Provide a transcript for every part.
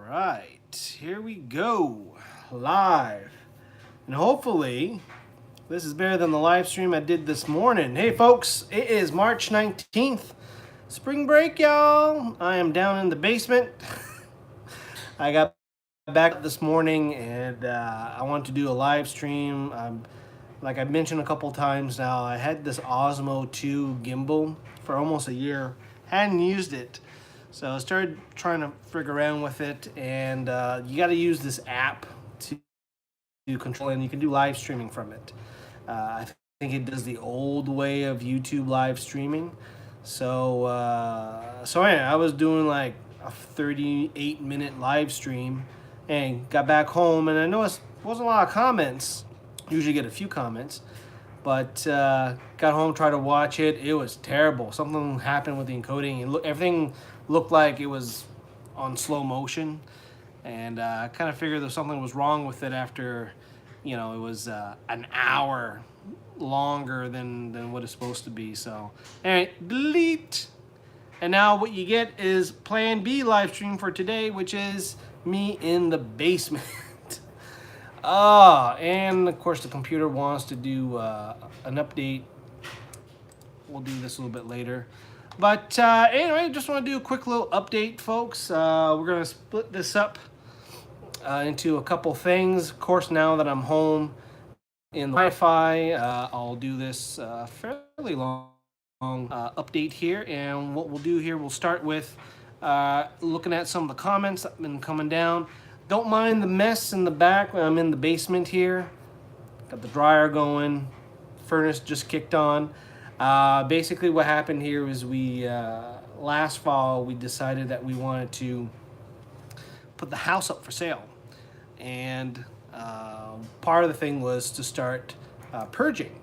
right, here we go, live. And hopefully, this is better than the live stream I did this morning. Hey folks, it is March 19th. Spring break, y'all. I am down in the basement. I got back this morning and I wanted to do a live stream. Like I mentioned a couple times now, I had this Osmo 2 gimbal for almost a year. Hadn't used it. So I started trying to frig around with it, and you got to use this app to control it, and you can do live streaming from it. I think it does the old way of YouTube live streaming. So anyway, I was doing like a 38-minute live stream, and got back home, and I noticed there wasn't a lot of comments. Usually get a few comments, but got home, tried to watch it. It was terrible. Something happened with the encoding, and everything looked like it was on slow motion, and I kind of figured that something was wrong with it after, it was an hour longer than what it's supposed to be. So anyway, delete. And now what you get is Plan B live stream for today, which is me in the basement. And of course the computer wants to do an update. We'll do this a little bit later. But anyway, just want to do a quick little update, folks. We're going to split this up into a couple things. Of course, now that I'm home in the Wi-Fi, I'll do this fairly long update here. And what we'll do here, we'll start with looking at some of the comments that have been coming down. Don't mind the mess in the back. I'm in the basement here. Got the dryer going. Furnace just kicked on. Basically what happened here was we last fall we decided that we wanted to put the house up for sale, and part of the thing was to start purging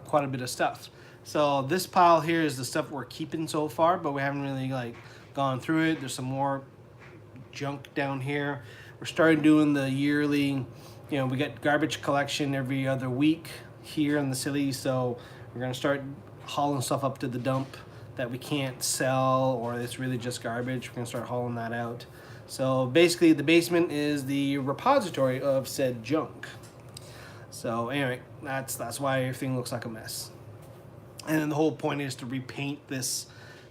quite a bit of stuff. So this pile here is the stuff we're keeping so far, but we haven't really gone through it. There's some more junk down here. We're starting doing the yearly, we get garbage collection every other week here in the city, so we're gonna start hauling stuff up to the dump that we can't sell, or it's really just garbage. We're gonna start hauling that out. So basically the basement is the repository of said junk. So anyway, that's why everything looks like a mess. And then the whole point is to repaint this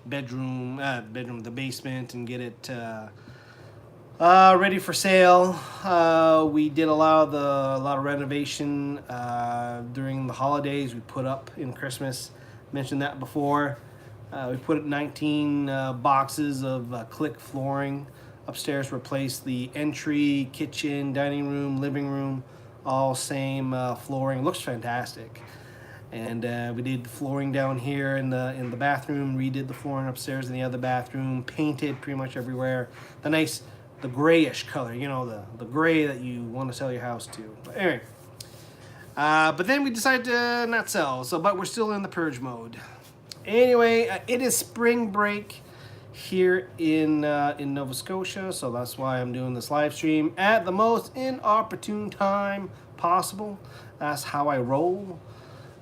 the basement, and get it ready for sale. We did a lot of renovation during the holidays. We put up in Christmas. Mentioned that before. We put 19 boxes of click flooring upstairs. Replaced the entry, kitchen, dining room, living room, all same flooring. Looks fantastic. And we did the flooring down here in the bathroom. Redid the flooring upstairs in the other bathroom. Painted pretty much everywhere. The grayish color, the gray that you want to sell your house to. But anyway, but then we decided to not sell, but we're still in the purge mode. Anyway, it is spring break here in Nova Scotia, so that's why I'm doing this live stream at the most inopportune time possible. That's how I roll.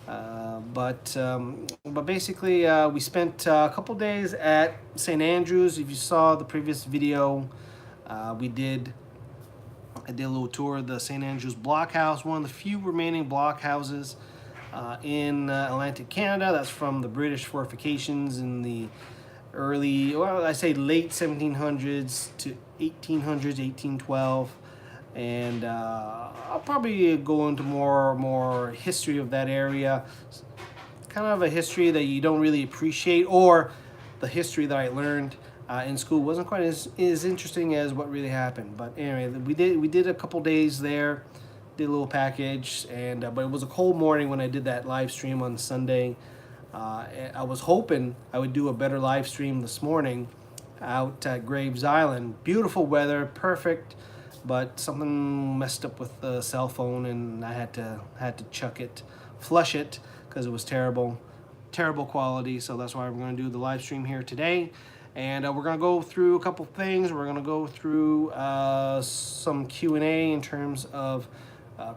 But basically, we spent a couple days at St. Andrews. If you saw the previous video, I did a little tour of the St. Andrews Blockhouse, one of the few remaining blockhouses in Atlantic Canada. That's from the British fortifications in the early, I say late 1700s to 1800s, 1812. And I'll probably go into more history of that area. Kind of a history that you don't really appreciate, or the history that I learned in school wasn't quite as interesting as what really happened. But anyway, we did a couple days there, did a little package, and but it was a cold morning when I did that live stream on Sunday. I was hoping I would do a better live stream this morning out at Graves Island. Beautiful weather, perfect, but something messed up with the cell phone, and I had to flush it, because it was terrible quality. So that's why we're going to do the live stream here today. And we're going to go through a couple things. We're going to go through some Q&A in terms of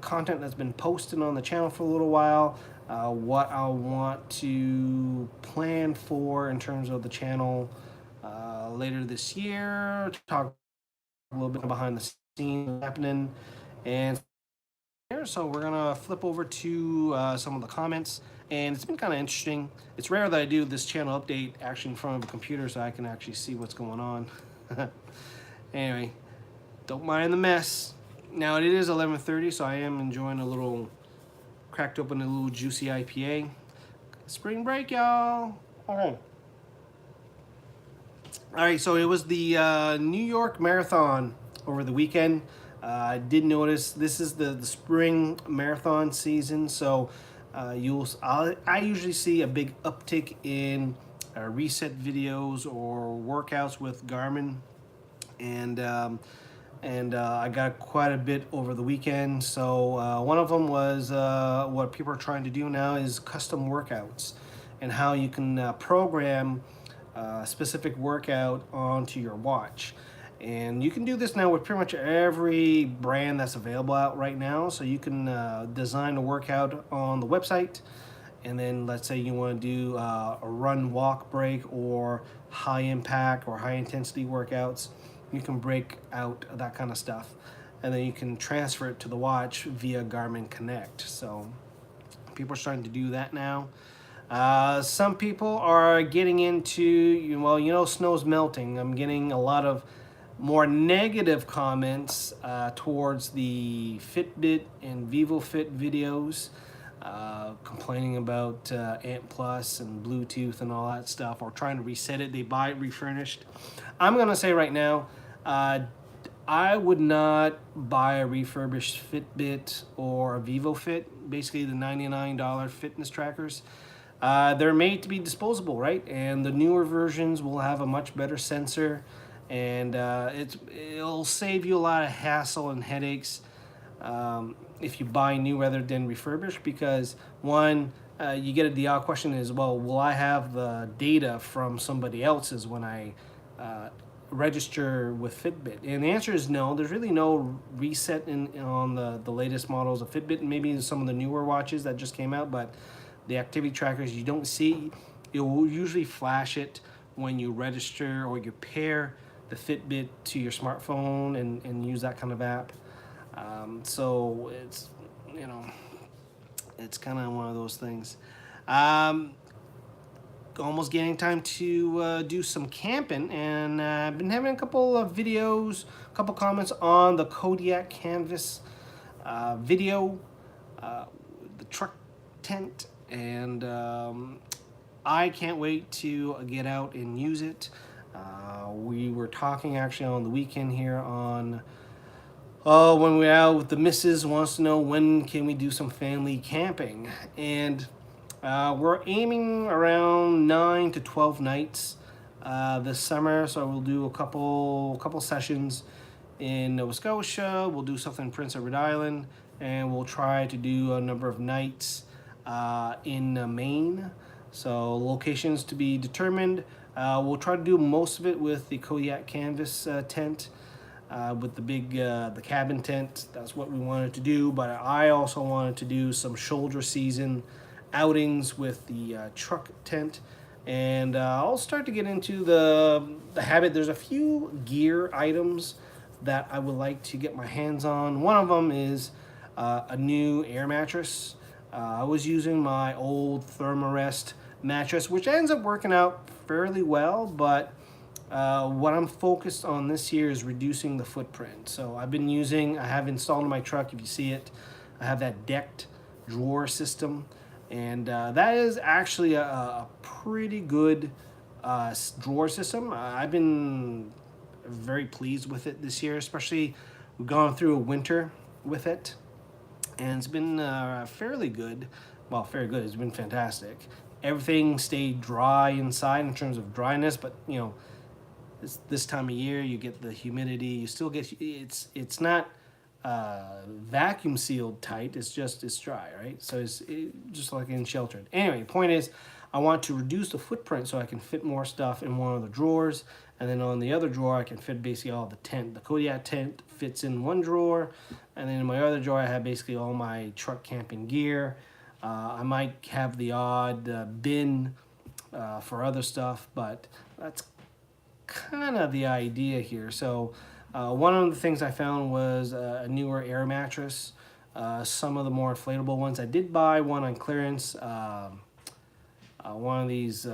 content that's been posted on the channel for a little while, what I want to plan for in terms of the channel later this year, talk a little bit behind the scenes happening. And so we're gonna flip over to some of the comments, and it's been kind of interesting. It's rare that I do this channel update actually in front of a computer so I can actually see what's going on. Anyway, don't mind the mess. Now it is 11:30, so I am enjoying a little, cracked open a little juicy IPA. Spring break, y'all. All right, so it was the New York Marathon over the weekend. I did notice this is the spring marathon season, so I usually see a big uptick in reset videos or workouts with Garmin, and I got quite a bit over the weekend. So one of them was what people are trying to do now is custom workouts, and how you can program a specific workout onto your watch. And you can do this now with pretty much every brand that's available out right now. So you can design a workout on the website, and then let's say you want to do a run, walk, break, or high impact or high intensity workouts. You can break out that kind of stuff, and then you can transfer it to the watch via Garmin Connect. So people are starting to do that now. Some people are getting into, well, snow's melting. I'm getting a lot of more negative comments towards the Fitbit and VivoFit videos, complaining about Ant Plus and Bluetooth and all that stuff, or trying to reset it. They buy it refurnished. I'm gonna say right now, I would not buy a refurbished Fitbit or a VivoFit, basically the $99 fitness trackers. They're made to be disposable, right? And the newer versions will have a much better sensor, and it'll save you a lot of hassle and headaches if you buy new rather than refurbished, because one, you get the odd question is, well, will I have the data from somebody else's when I register with Fitbit? And the answer is no. There's really no reset on the latest models of Fitbit, and maybe some of the newer watches that just came out, but the activity trackers, you don't see. It will usually flash it when you register or you pair the Fitbit to your smartphone and use that kind of app. So it's, it's kind of one of those things. Almost getting time to do some camping, and I've been having a couple of videos, a couple comments on the Kodiak Canvas video, the truck tent, and I can't wait to get out and use it. We were talking actually on the weekend here on when we're out with the missus, wants to know when can we do some family camping, and we're aiming around 9 to 12 nights this summer. So we'll do a couple sessions in Nova Scotia. We'll do something in Prince Edward Island, and we'll try to do a number of nights in Maine. So locations to be determined. We'll try to do most of it with the Kodiak Canvas tent, with the big the cabin tent. That's what we wanted to do, but I also wanted to do some shoulder season outings with the truck tent, and I'll start to get into the habit. There's a few gear items that I would like to get my hands on. One of them is a new air mattress. I was using my old Thermarest mattress, which ends up working out fairly well, but what I'm focused on this year is reducing the footprint. So I have installed in my truck, if you see it, I have that decked drawer system, and that is actually a pretty good drawer system. I've been very pleased with it this year, especially we've gone through a winter with it, and it's been fairly good. Well, fairly good. It's been fantastic. Everything stayed dry inside in terms of dryness, but this time of year you get the humidity. You still get it's not vacuum sealed tight. It's dry, right? So it's just like in sheltered. Anyway, the point is, I want to reduce the footprint so I can fit more stuff in one of the drawers, and then on the other drawer I can fit basically all the tent. The Kodiak tent fits in one drawer, and then in my other drawer I have basically all my truck camping gear. I might have the odd bin for other stuff, but that's kind of the idea here. So One of the things I found was a newer air mattress. Some of the more inflatable ones. I did buy one on clearance. One of these,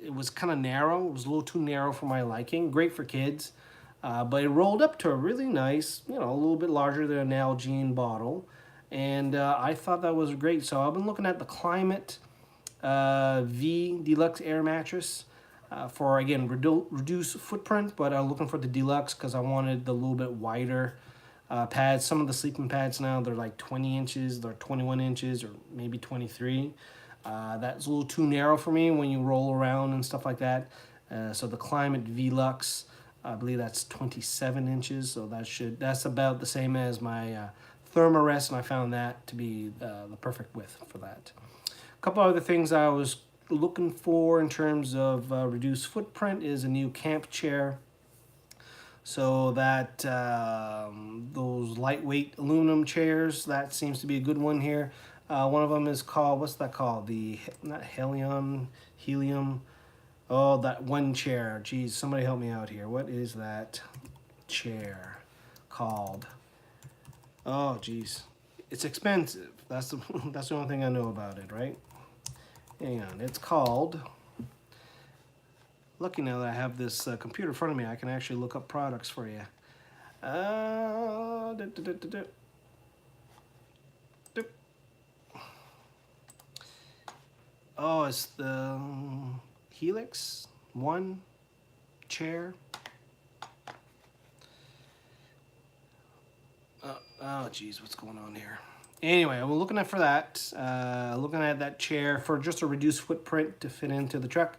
it was kind of narrow. It was a little too narrow for my liking. Great for kids. But it rolled up to a really nice, you know, a little bit larger than an Nalgene bottle. And I thought that was great. So I've been looking at the Climate V Deluxe Air Mattress for, again, reduce footprint. But I'm looking for the Deluxe because I wanted the little bit wider pads. Some of the sleeping pads now, they're like 20 inches, they're 21 inches, or maybe 23. That's a little too narrow for me when you roll around and stuff like that. So the Climate Velux, I believe that's 27 inches, so that's about the same as my Thermarest, and I found that to be the perfect width for that. A couple other things I was looking for in terms of reduced footprint is a new camp chair. So that those lightweight aluminum chairs, that seems to be a good one here. One of them is called, what's that called? Not helium. Oh, that one chair. Geez, somebody help me out here. What is that chair called? Oh, geez. It's expensive. That's the only thing I know about it, right? Hang on. It's called... Lucky now that I have this computer in front of me, I can actually look up products for you. Oh, it's the Helix One chair. Oh, geez, what's going on here? Anyway, I'm looking for that. Looking at that chair for just a reduced footprint to fit into the truck.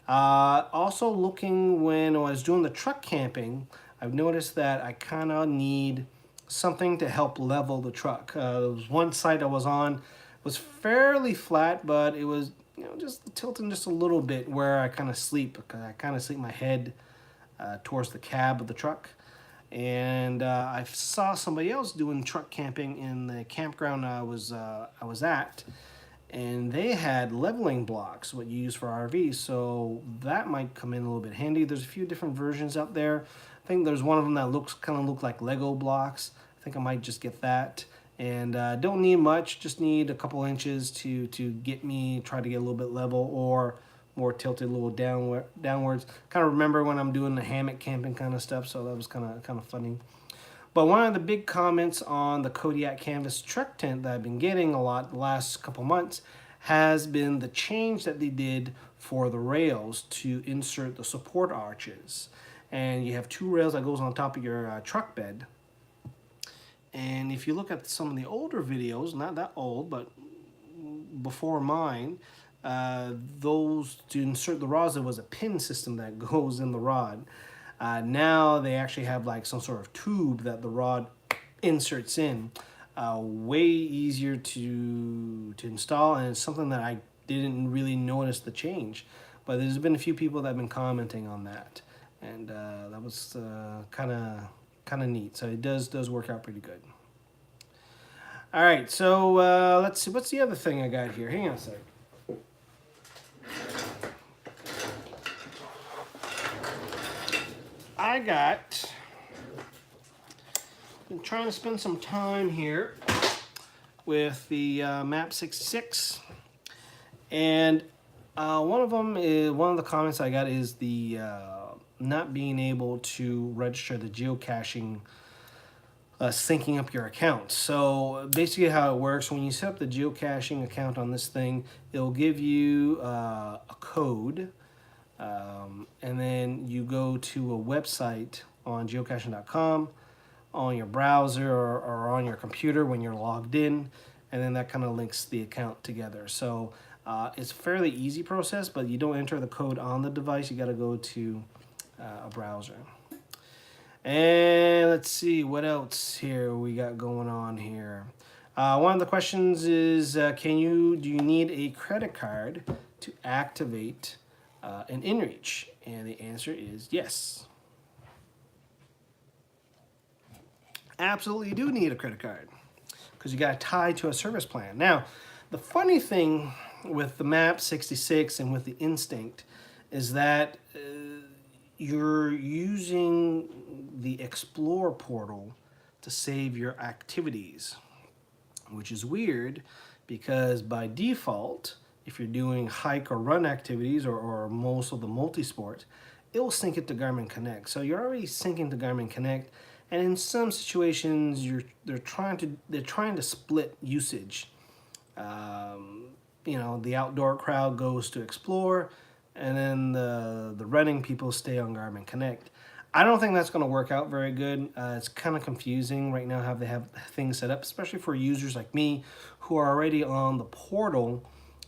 Also looking when I was doing the truck camping, I've noticed that I kind of need something to help level the truck. There was one site I was on, was fairly flat, but it was, you know, just tilting just a little bit where I kind of sleep, because I kind of sleep my head towards the cab of the truck. And I saw somebody else doing truck camping in the campground I was at, and they had leveling blocks, what you use for RVs, so that might come in a little bit handy. There's a few different versions out there. I think there's one of them that kind of look like Lego blocks. I think I might just get that. And don't need much, just need a couple inches to get me, try to get a little bit level, or more tilted a little downwards. Kind of remember when I'm doing the hammock camping kind of stuff, so that was kind of funny. But one of the big comments on the Kodiak Canvas truck tent that I've been getting a lot the last couple months has been the change that they did for the rails to insert the support arches. And you have two rails that goes on top of your truck bed. And if you look at some of the older videos, not that old, but before mine, those to insert the rods, there was a pin system that goes in the rod. Now they actually have like some sort of tube that the rod inserts in. Way easier to install, and it's something that I didn't really notice the change. But there's been a few people that have been commenting on that, and that was kind of neat. So it does work out pretty good. All right, so let's see. What's the other thing I got here? Hang on a sec. Been trying to spend some time here with the MAP 66, and one of the comments I got is the not being able to register the geocaching, syncing up your account. So basically how it works, when you set up the geocaching account on this thing, it'll give you a code, and then you go to a website on geocaching.com on your browser or on your computer when you're logged in, and then that kind of links the account together. So it's a fairly easy process, but you don't enter the code on the device. You got to go to a browser. And let's see what else here we got going on here. One of the questions is, do you need a credit card to activate an inReach? And the answer is yes. Absolutely, you do need a credit card because you got to tie to a service plan. Now, the funny thing with the MAP 66 and with the Instinct is that you're using the Explore portal to save your activities, which is weird because by default, if you're doing hike or run activities or most of the multi-sport, it will sync it to Garmin Connect. So you're already syncing to Garmin Connect, and in some situations, they're trying to split usage. You know, the outdoor crowd goes to Explore, and then the running people stay on Garmin Connect. I don't think that's going to work out very good. It's kind of confusing right now how they have things set up, especially for users like me who are already on the portal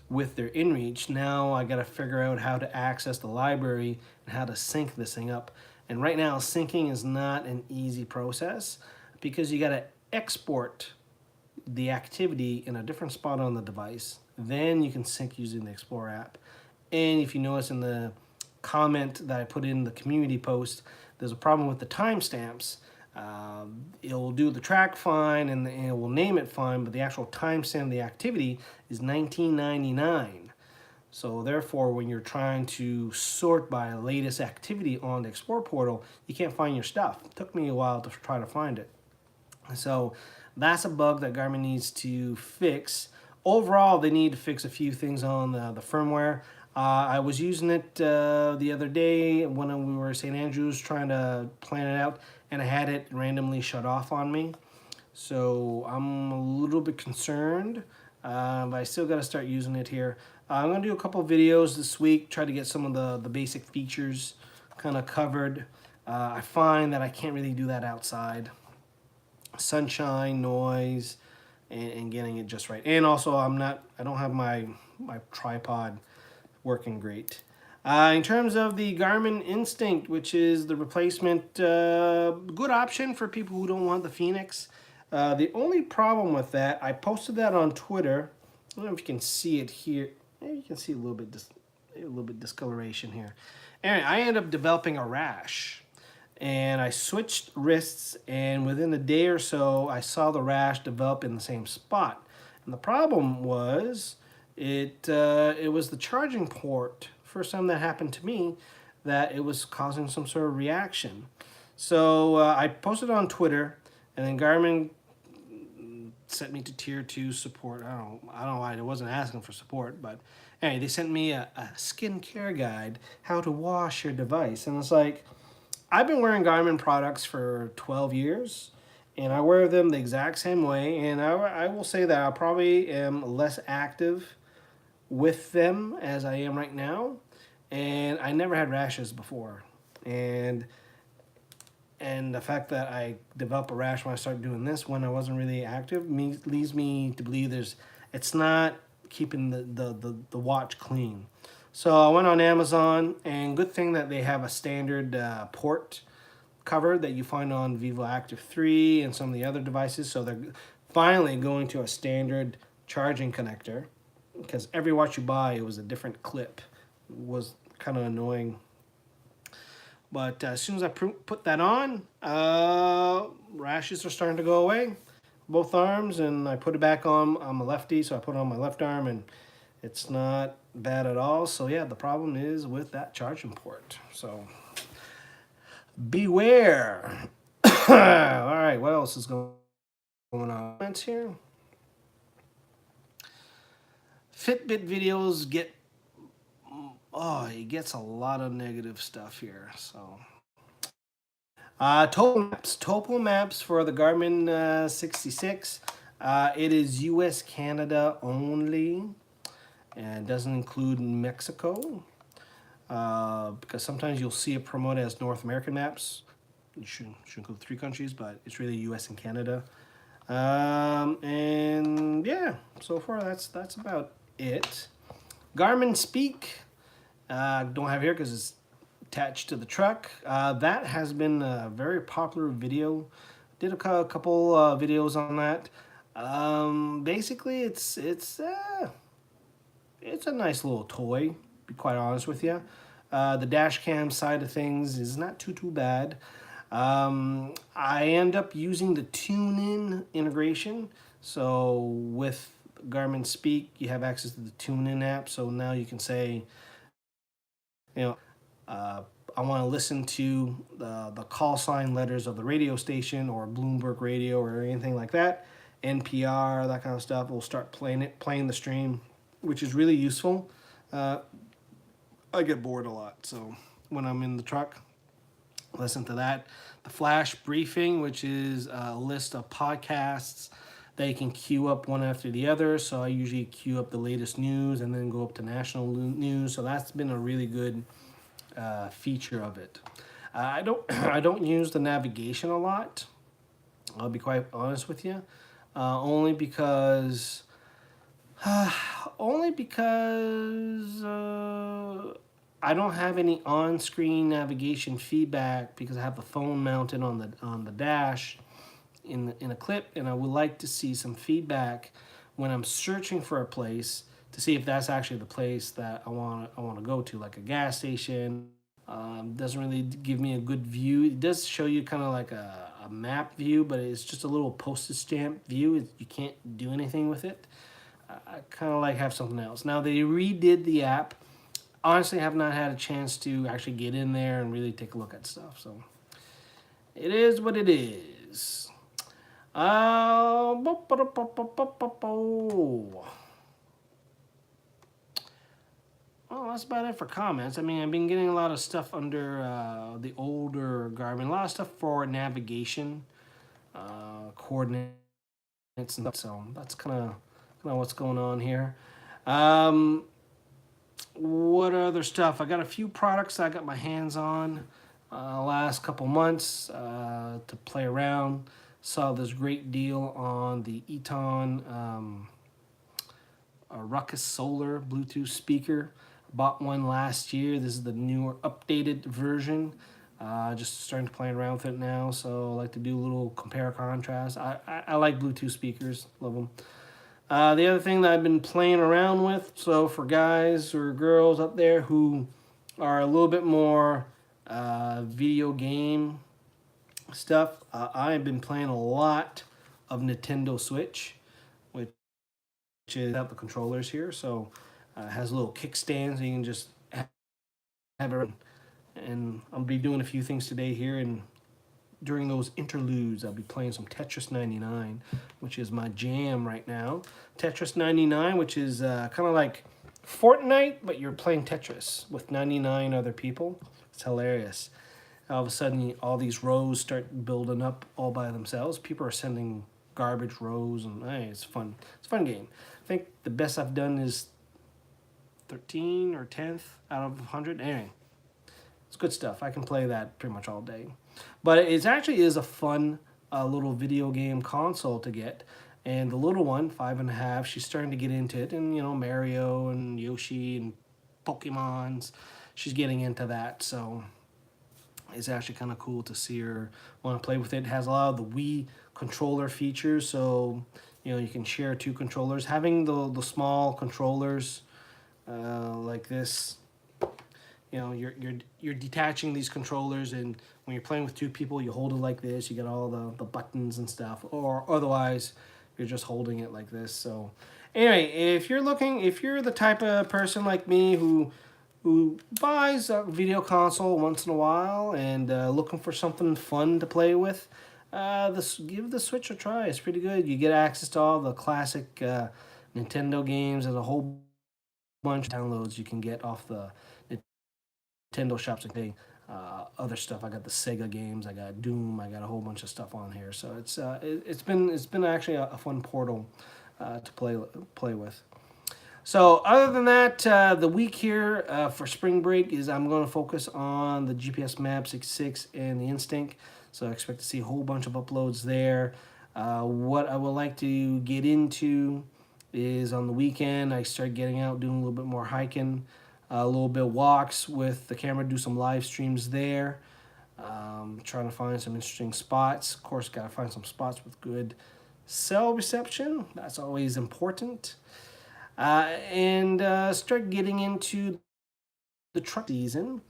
with their inReach. Now I got to figure out how to access the library and how to sync this thing up. And right now, syncing is not an easy process because you got to export the activity in a different spot on the device. Then you can sync using the Explore app. And if you notice in the comment that I put in the community post, there's a problem with the timestamps. It'll do the track fine and it will name it fine, but the actual timestamp of the activity is 1999. So therefore, when you're trying to sort by latest activity on the Explore portal, you can't find your stuff. It took me a while to try to find it. So that's a bug that Garmin needs to fix. Overall, they need to fix a few things on the firmware. I was using it the other day when we were at St. Andrews trying to plan it out, and I had it randomly shut off on me. So I'm a little bit concerned, but I still got to start using it here. I'm going to do a couple videos this week, try to get some of the basic features kind of covered. I find that I can't really do that outside. Sunshine, noise, and getting it just right. And also I don't have my tripod working great. In terms of the Garmin Instinct, which is the replacement, good option for people who don't want the Phoenix. The only problem with that, I posted that on Twitter. I don't know if you can see it here. Maybe you can see a little bit discoloration here. Anyway, I ended up developing a rash. And I switched wrists, and within a day or so, I saw the rash develop in the same spot. And the problem was, it was the charging port, first time that happened to me, that it was causing some sort of reaction. So I posted on Twitter, and then Garmin sent me to tier 2 support. I don't know why I wasn't asking for support, but anyway, they sent me a skincare guide, how to wash your device. And it's like, I've been wearing Garmin products for 12 years, and I wear them the exact same way, and I will say that I probably am less active with them as I am right now, and I never had rashes before. And the fact that I developed a rash when I started doing this when I wasn't really active leads me to believe it's not keeping the watch clean. So I went on Amazon, and good thing that they have a standard port cover that you find on Vivo Active 3 and some of the other devices. So they're finally going to a standard charging connector, because every watch you buy, it was a different clip. It was kind of annoying. But as soon as I put that on, rashes are starting to go away, both arms, and I put it back on. I'm a lefty, so I put it on my left arm, and it's not bad at all. So yeah, the problem is with that charging port. So beware. All right, what else is going on here? Fitbit videos it gets a lot of negative stuff here. So topo maps for the Garmin 66. It is US Canada only, and doesn't include Mexico, because sometimes you'll see it promoted as North American maps. It should include 3 countries, but it's really US and Canada. And yeah, so far that's about it. Garmin Speak, don't have here because it's attached to the truck. That has been a very popular video. Did a couple videos on that. Basically, it's a nice little toy, to be quite honest with you. The dash cam side of things is not too bad. I end up using the TuneIn integration. So with Garmin Speak, you have access to the TuneIn app. So now you can say, I want to listen to the call sign letters of the radio station or Bloomberg Radio or anything like that, NPR, that kind of stuff. We'll start playing the stream, which is really useful. I get bored a lot, so when I'm in the truck, listen to that. The flash briefing, which is a list of podcasts that you can queue up one after the other. So I usually queue up the latest news and then go up to national news. So that's been a really good feature of it. I don't I don't use the navigation a lot. I'll be quite honest with you, only because only because I don't have any on-screen navigation feedback because I have the phone mounted on the dash in a clip, and I would like to see some feedback when I'm searching for a place to see if that's actually the place that I want to go to, like a gas station. Doesn't really give me a good view. It does show you kind of like a map view, but it's just a little postage stamp view. You can't do anything with it. I kind of like have something else. Now they redid the app. Honestly, I have not had a chance to actually get in there and really take a look at stuff. So it is what it is. Well, that's about it for comments. I mean, I've been getting a lot of stuff under the older Garmin. A lot of stuff for navigation, coordinates, and stuff. So that's kind of what's going on here. What other stuff? I got a few products I got my hands on last couple months to play around. Saw this great deal on the Eton Ruckus Solar Bluetooth speaker. Bought one last year. This is the newer, updated version. Just starting to play around with it now, so I like to do a little compare contrast. I like Bluetooth speakers, love them. The other thing that I've been playing around with, so for guys or girls up there who are a little bit more video game stuff, I've been playing a lot of Nintendo Switch, which is out the controllers here. So it has a little kickstand, so you can just have it. And I'll be doing a few things today here, and during those interludes, I'll be playing some Tetris 99, which is my jam right now. Tetris 99, which is kind of like Fortnite, but you're playing Tetris with 99 other people. It's hilarious. All of a sudden, all these rows start building up all by themselves. People are sending garbage rows, and hey, it's fun. It's a fun game. I think the best I've done is 13 or 10th out of 100. Anyway, it's good stuff. I can play that pretty much all day. But it actually is a fun little video game console to get. And the little one, 5.5, she's starting to get into it. And, you know, Mario and Yoshi and Pokemons, she's getting into that. So it's actually kind of cool to see her want to play with it. It has a lot of the Wii controller features. So, you know, you can share 2 controllers. Having the small controllers like this, you know, you're detaching these controllers, and when you're playing with 2 people, you hold it like this. You get all the buttons and stuff, or otherwise you're just holding it like this. So anyway, if you're the type of person like me who buys a video console once in a while and looking for something fun to play with, give the Switch a try. It's pretty good. You get access to all the classic Nintendo games. There's a whole bunch of downloads you can get off the Nintendo shops and pay other stuff. I got the Sega games, I got Doom, I got a whole bunch of stuff on here. So it's been actually a fun portal to play with. So other than that, the week here for spring break is I'm going to focus on the GPSMAP 66 and the Instinct. So I expect to see a whole bunch of uploads there. What I would like to get into is on the weekend, I start getting out, doing a little bit more hiking, a little bit of walks with the camera, do some live streams there. Trying to find some interesting spots. Of course, got to find some spots with good cell reception. That's always important. And start getting into the truck season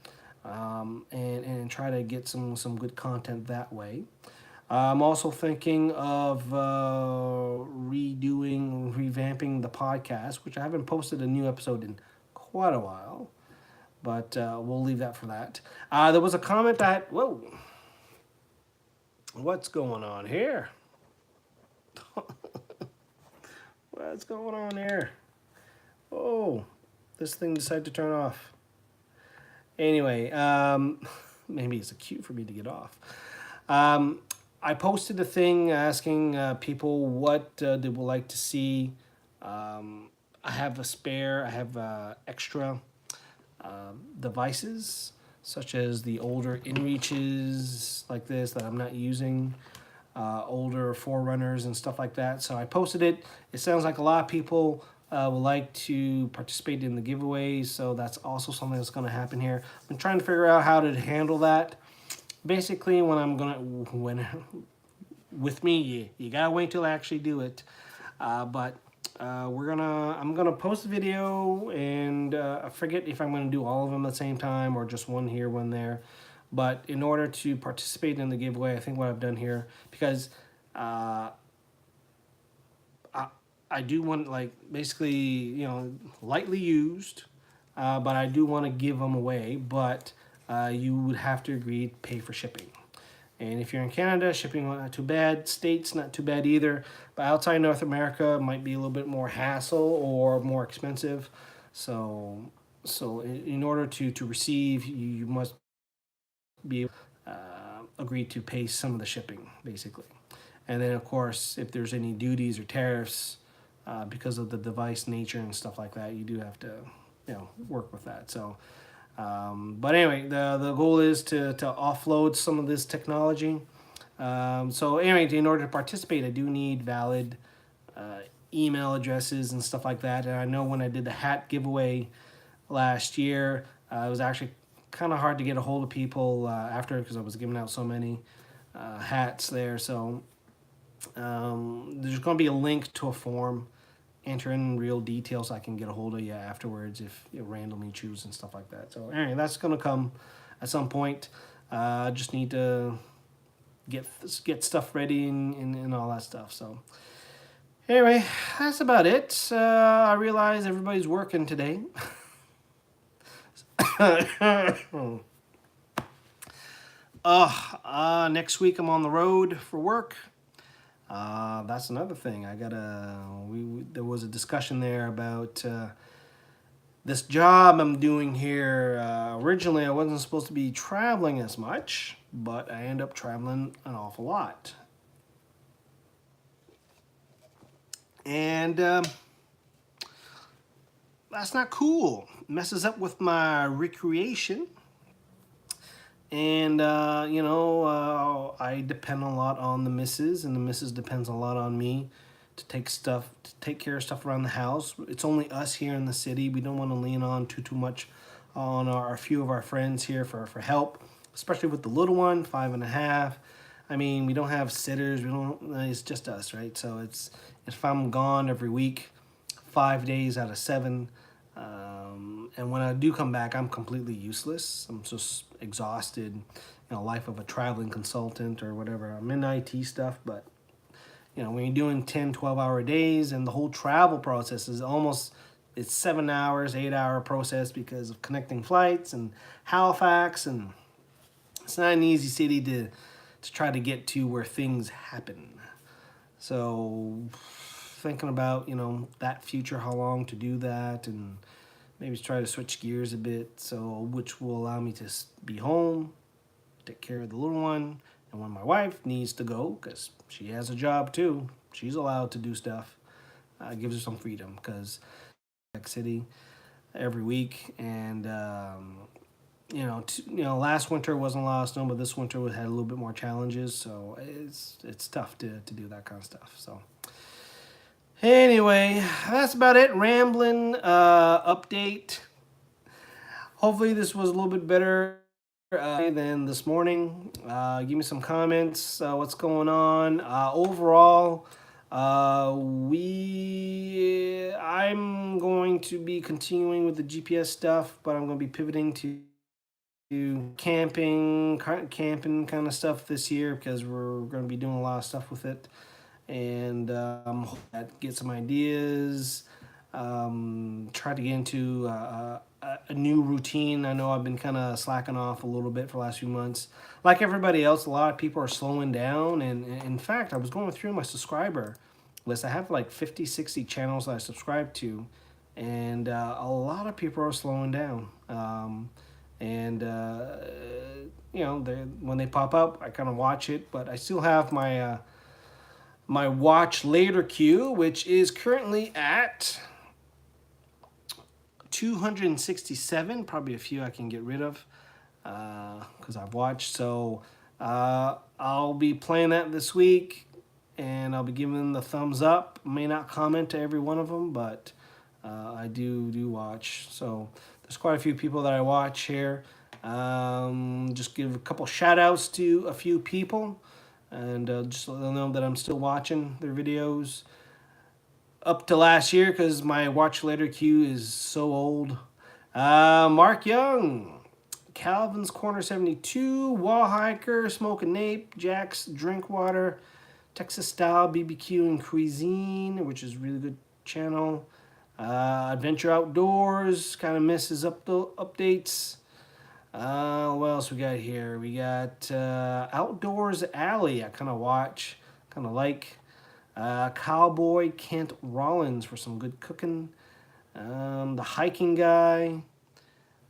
and try to get some good content that way. I'm also thinking of revamping the podcast, which I haven't posted a new episode in quite a while. but we'll leave that for that. There was a comment that, whoa, what's going on here? What's going on here? Oh, this thing decided to turn off. Anyway, maybe it's a cue for me to get off. I posted a thing asking people what they would like to see. I have a spare, I have extra devices, such as the older inReaches like this that I'm not using, older Forerunners and stuff like that. So I posted it. It sounds like a lot of people would like to participate in the giveaway, so that's also something that's going to happen here. I'm trying to figure out how to handle that. Basically, with me, you gotta wait till I actually do it. But I'm gonna post a video, and I forget if I'm gonna do all of them at the same time or just one here, one there. But in order to participate in the giveaway, I think what I've done here, because I do want, like, basically, you know, lightly used, but I do want to give them away, but you would have to agree to pay for shipping. And if you're in Canada, shipping not too bad. States, not too bad either. But outside North America, it might be a little bit more hassle or more expensive. So in order to receive, you must be agree to pay some of the shipping, basically. And then, of course, if there's any duties or tariffs, because of the device nature and stuff like that, you do have to, you know, work with that. So, but anyway, the goal is to offload some of this technology. So anyway, in order to participate, I do need valid email addresses and stuff like that. And I know when I did the hat giveaway last year, it was actually kind of hard to get a hold of people after, because I was giving out so many hats there. So there's going to be a link to a form. Enter in real details so I can get a hold of you afterwards if you randomly choose and stuff like that. So anyway, that's going to come at some point. Just need to get stuff ready and all that stuff. So anyway, that's about it. I realize everybody's working today. Next week I'm on the road for work. That's another thing. There was a discussion there about this job I'm doing here. Originally, I wasn't supposed to be traveling as much, but I end up traveling an awful lot. And that's not cool. Messes up with my recreation. And, I depend a lot on the missus, and the missus depends a lot on me to take care of stuff around the house. It's only us here in the city. We don't want to lean on too much on a few of our friends here for help, especially with the little one, 5.5. I mean, we don't have sitters. It's just us, right? So it's, if I'm gone every week, 5 days out of 7, and when I do come back, I'm completely useless. I'm just exhausted. Life of a traveling consultant or whatever. I'm in IT stuff, but when you're doing 10, 12-hour days, and the whole travel process is it's 7 hours, 8-hour process because of connecting flights and Halifax, and it's not an easy city to try to get to where things happen. So thinking about, that future, how long to do that, and maybe try to switch gears a bit, which will allow me to be home, take care of the little one, and when my wife needs to go, because she has a job too, she's allowed to do stuff, gives her some freedom, because city every week, and last winter wasn't a lot of snow, but this winter had a little bit more challenges, so it's tough to do that kind of stuff. So anyway, that's about it. Rambling update. Hopefully this was a little bit better than this morning. Give me some comments. What's going on? Overall, I'm going to be continuing with the GPS stuff, but I'm going to be pivoting to camping kind of stuff this year, because we're going to be doing a lot of stuff with it. And get some ideas. Try to get into a new routine. I know I've been kind of slacking off a little bit for the last few months. Like everybody else, a lot of people are slowing down. And in fact, I was going through my subscriber list. I have like 50, 60 channels that I subscribe to. And a lot of people are slowing down. You know, when they pop up, I kind of watch it. But I still have my my watch later queue, which is currently at 267, probably a few I can get rid of because I've watched. So I'll be playing that this week, and I'll be giving them the thumbs up. May not comment to every one of them, but I do watch. So there's quite a few people that I watch here. Just give a couple shout outs to a few people, and just let them know that I'm still watching their videos up to last year because my watch later queue is so old. Mark Young, Calvin's Corner 72, Wall Hiker, Smoke and Nape, Jack's Drinkwater, Texas Style BBQ and Cuisine, which is a really good channel. Adventure Outdoors, kind of misses up the updates. What else we got here? We got Outdoors Alley. I kind of watch, kind of like. Cowboy Kent Rollins for some good cooking. The Hiking Guy.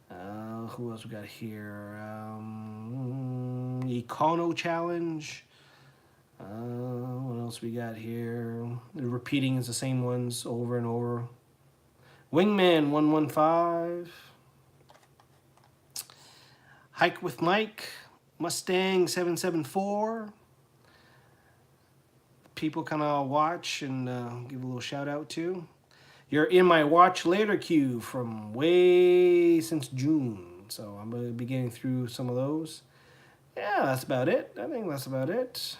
Who else we got here? Econo Challenge. What else we got here? The repeating is the same ones over and over. Wingman 115. Hike with Mike. Mustang 774. People kind of watch and give a little shout out to. You're in my watch later queue from way since June. So I'm going to be getting through some of those. Yeah, that's about it. I think that's about it.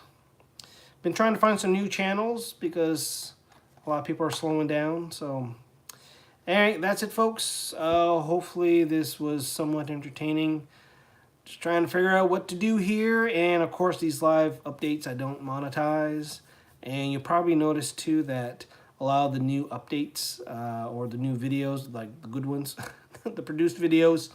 Been trying to find some new channels because a lot of people are slowing down. So, all right, that's it, folks. Hopefully this was somewhat entertaining. Just trying to figure out what to do here. And, of course, these live updates I don't monetize. And you'll probably notice, too, that a lot of the new updates or the new videos, like the good ones, the produced videos,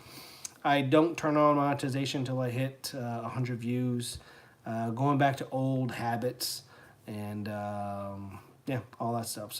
I don't turn on monetization until I hit 100 views. Going back to old habits and, yeah, all that stuff.